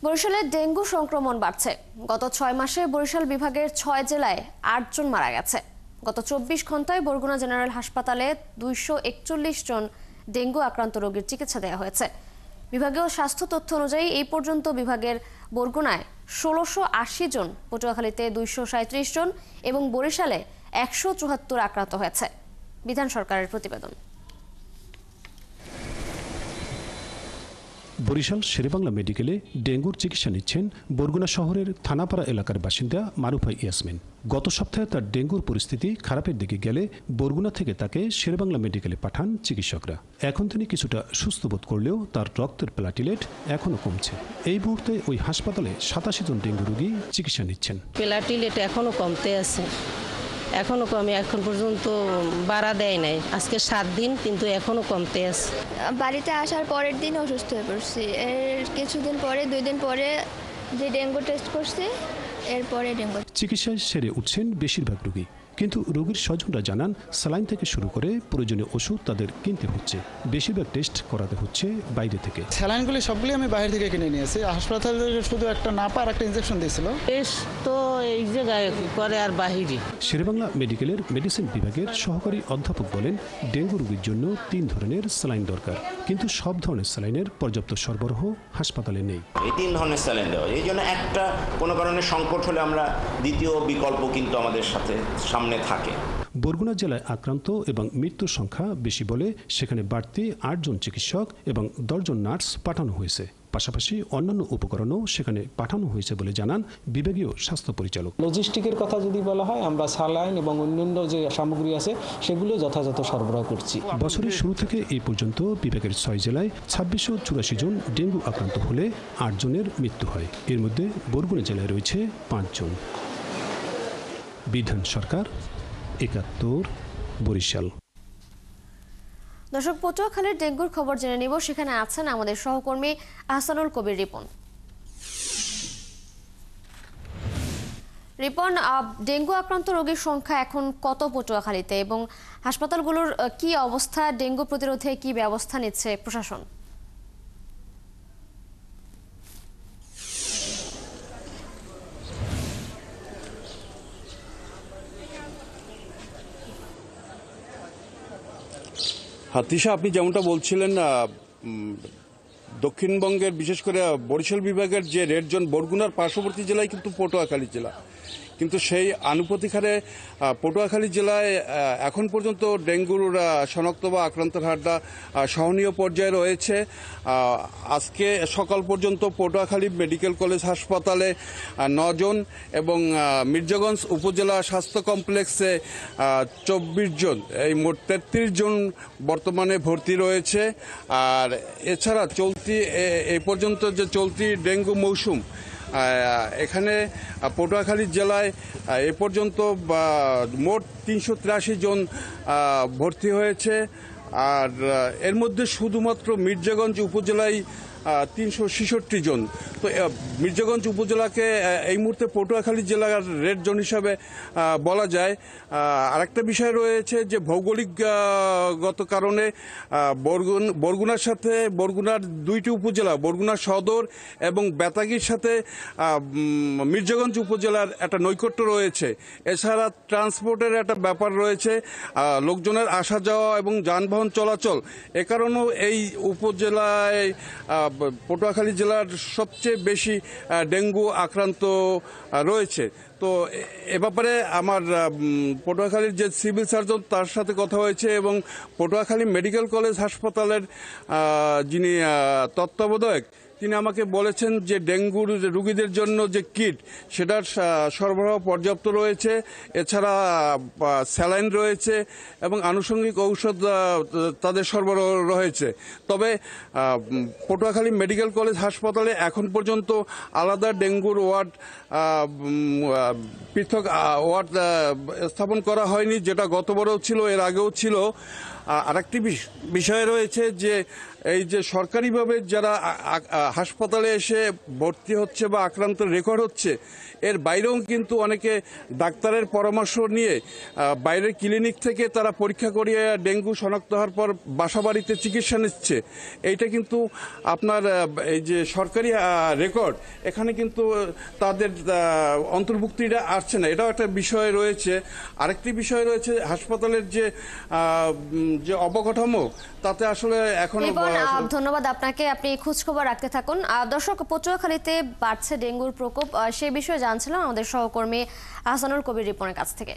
বরিশালে ডেঙ্গু সংক্রমণ বাড়ছে। গত 6 মাসে বরিশাল বিভাগের 6 জেলায় 8 জন মারা গেছে। গত 24 ঘন্টায় বরগুনা জেনারেল হাসপাতালে 241 জন ডেঙ্গু আক্রান্ত রোগীর চিকিৎসা দেওয়া হয়েছে। বিভাগীয় স্বাস্থ্য তথ্য অনুযায়ী এই পর্যন্ত বিভাগের বরগুনায় 1680 জন, পটুয়াখালীতে 237 জন এবং বরিশালে 174 আক্রান্ত হয়েছে। বিধান সরকারের প্রতিবেদন। বরিশাল শেরেবাংলা মেডিকেলে ডেঙ্গুর চিকিৎসা নিচ্ছেন বরগুনা শহরের থানাপাড়া এলাকার বাসিন্দা মারুফা ইয়াসমিন। গত সপ্তাহে তার ডেঙ্গুর পরিস্থিতি খারাপের দিকে গেলে বরগুনা থেকে তাকে শেরেবাংলা মেডিকেলে পাঠান চিকিৎসকরা। এখন তিনি কিছুটা সুস্থ বোধ করলেও তার রক্তের প্লাটিলেট এখনো কমছে। এই মুহূর্তে ওই হাসপাতালে 87 জন ডেঙ্গু রোগী চিকিৎসা নিচ্ছেন। প্লাটিলেট এখনো কমতে আছে, এখনো কমে, এখন পর্যন্ত বাড়া দেয় নাই। আজকে 7 দিন, কিন্তু এখনো কমতে আছে। বাড়িতে আসার পরের দিন অসুস্থ হয়ে পড়ছি। এর কিছুদিন পরে, 2 দিন পরে যে ডেঙ্গু টেস্ট করছি, এরপরে ডেঙ্গু। চিকিৎসায় সেরে উঠছেন বেশিরভাগ রোগী, কিন্তু রোগীর স্বজনরা জানান স্যালাইন থেকে শুরু করে প্রয়োজনীয় ওষুধ তাদের কিনতে হচ্ছে। বেশিরভাগ টেস্ট করাতে হচ্ছে বাইরে থেকে। স্যালাইনগুলি সবগুলি আমি বাইরে থেকে কিনে নিয়েছি। হাসপাতালে শুধু একটা নাপা আর একটা ইনজেকশন দিয়েছিল। টেস্ট তো এই জায়গায় করে আর বাহিরে। শেরেবাংলা মেডিকেলের মেডিসিন বিভাগের সহকারী অধ্যাপক বলেন, ডেঙ্গু রোগীর জন্য 3 ধরনের স্যালাইন দরকার, কিন্তু সব ধরনের স্যালাইনের পর্যাপ্ত সরবরাহ হাসপাতালে নেই। এই 3 ধরনের স্যালাইন দেওয়া, এই জন্য একটা কোনো কারণে সংকট হলে আমরা দ্বিতীয় বিকল্প কিন্তু আমাদের সামনে থাকে। বরগুনা জেলায় আক্রান্ত এবং মৃত্যুর সংখ্যা বেশি বলে সেখানে বাড়তি 8 জন চিকিৎসক এবং 10 জন নার্স পাঠানো হয়েছে। পাশাপাশি অন্যান্য উপকরণও সেখানে পাঠানো হয়েছে বলে জানান বিভাগীয় স্বাস্থ্য পরিচালক। লজিস্টিকের কথা যদি বলা হয়, আমরা স্যালাইন এবং অন্যান্য যে সামগ্রী আছে সেগুলো যথাযথ সরবরাহ করছি। বছরের শুরু থেকে এই পর্যন্ত বিভাগের 6 জেলায় 2684 জন ডেঙ্গু আক্রান্ত হলে 8 জনের মৃত্যু হয়। এর মধ্যে বরগুনা জেলায় রয়েছে 5 জন। বিধান সরকার, 71, বরিশাল। দর্শক, পটুয়াখালীর ডেঙ্গুর খবর জেনে নিব। সেখানে আছেন আমাদের সহকর্মী আহসানুল কবির রিপন। রিপন, ডেঙ্গু আক্রান্ত রোগীর সংখ্যা এখন কত পটুয়াখালীতে এবং হাসপাতালগুলোর কি অবস্থা? ডেঙ্গু প্রতিরোধে কি ব্যবস্থা নিচ্ছে প্রশাসন? তিশা, আপনি যেমনটা বলছিলেন, দক্ষিণবঙ্গের বিশেষ করে বরিশাল বিভাগের যে রেড জোন, বরগুনার পার্শ্ববর্তী জেলায় কিন্তু পটুয়াখালী জেলা, কিন্তু সেই আনুপাতিক হারে পটুয়াখালী জেলায় এখন পর্যন্ত ডেঙ্গুর শনাক্ত বা আক্রান্তের হারটা সহনীয় পর্যায়ে রয়েছে। আজকে সকাল পর্যন্ত পটুয়াখালী মেডিকেল কলেজ হাসপাতালে 9 জন এবং মির্জাগঞ্জ উপজেলা স্বাস্থ্য কমপ্লেক্সে 24 জন, এই মোট 33 জন বর্তমানে ভর্তি রয়েছে। আর এছাড়া এই পর্যন্ত যে চলতি ডেঙ্গু মৌসুম, এখানে পটুয়াখালী জেলায় এ পর্যন্ত মোট 383 জন ভর্তি হয়েছে। আর এর মধ্যে শুধুমাত্র মির্জাগঞ্জ উপজেলায় 366 জন। তো মির্জাগঞ্জ উপজেলাকে এই মুহূর্তে পটুয়াখালী জেলার রেড জোন হিসাবে বলা যায়। আরেকটা বিষয় রয়েছে যে ভৌগোলিকগত কারণে বরগুনার সাথে বরগুনার 2টি উপজেলা, বরগুনা সদর এবং বেতাগীর সাথে মির্জাগঞ্জ উপজেলার একটা নৈকট্য রয়েছে। এছাড়া ট্রান্সপোর্টের একটা ব্যাপার রয়েছে, লোকজনের আসা যাওয়া এবং যানবাহন চলাচল, এ কারণেও এই উপজেলায় পটুয়াখালী জেলার সবচেয়ে বেশি ডেঙ্গু আক্রান্ত রয়েছে। তো এ ব্যাপারে আমার পটুয়াখালীর যে সিভিল সার্জন, তার সাথে কথা হয়েছে এবং পটুয়াখালী মেডিকেল কলেজ হাসপাতালের যিনি তত্ত্বাবধায়ক, তিনি আমাকে বলেছেন যে ডেঙ্গুর রোগীদের জন্য যে কিট, সেটার সরবরাহ পর্যাপ্ত রয়েছে। এছাড়া স্যালাইন রয়েছে এবং আনুষঙ্গিক ঔষধ তাদের সরবরাহ রয়েছে। তবে পটুয়াখালী মেডিকেল কলেজ হাসপাতালে এখন পর্যন্ত আলাদা ডেঙ্গুর ওয়ার্ড, পৃথক ওয়ার্ড স্থাপন করা হয়নি, যেটা গতবারও ছিল, এর আগেও ছিল। আরেকটি বিষয় রয়েছে যে এই যে সরকারিভাবে যারা হাসপাতালে এসে ভর্তি হচ্ছে বা আক্রান্ত রেকর্ড হচ্ছে, এর বাইরেও কিন্তু অনেকে ডাক্তারের পরামর্শ নিয়ে বাইরের ক্লিনিক থেকে তারা পরীক্ষা করিয়ে ডেঙ্গু শনাক্ত হওয়ার পর বাসাবাড়িতে চিকিৎসা নিচ্ছে। এইটা কিন্তু আপনার এই যে সরকারি রেকর্ড, এখানে কিন্তু তাদের অন্তর্ভুক্তিটা আসছে না, এটাও একটা বিষয় রয়েছে। আরেকটি বিষয় রয়েছে হাসপাতালের যে অবকাঠামো, তাতে আসলে এখন ধন্যবাদ আপনাকে, আপনি খোঁজ খবর রাখতে থাকুন। দর্শক, পটুয়াখালীতে বাড়ছে ডেঙ্গুর প্রকোপ, সে বিষয়ে জানছিলাম আমাদের সহকর্মী আহসানুল কবির রিপনের কাছ থেকে।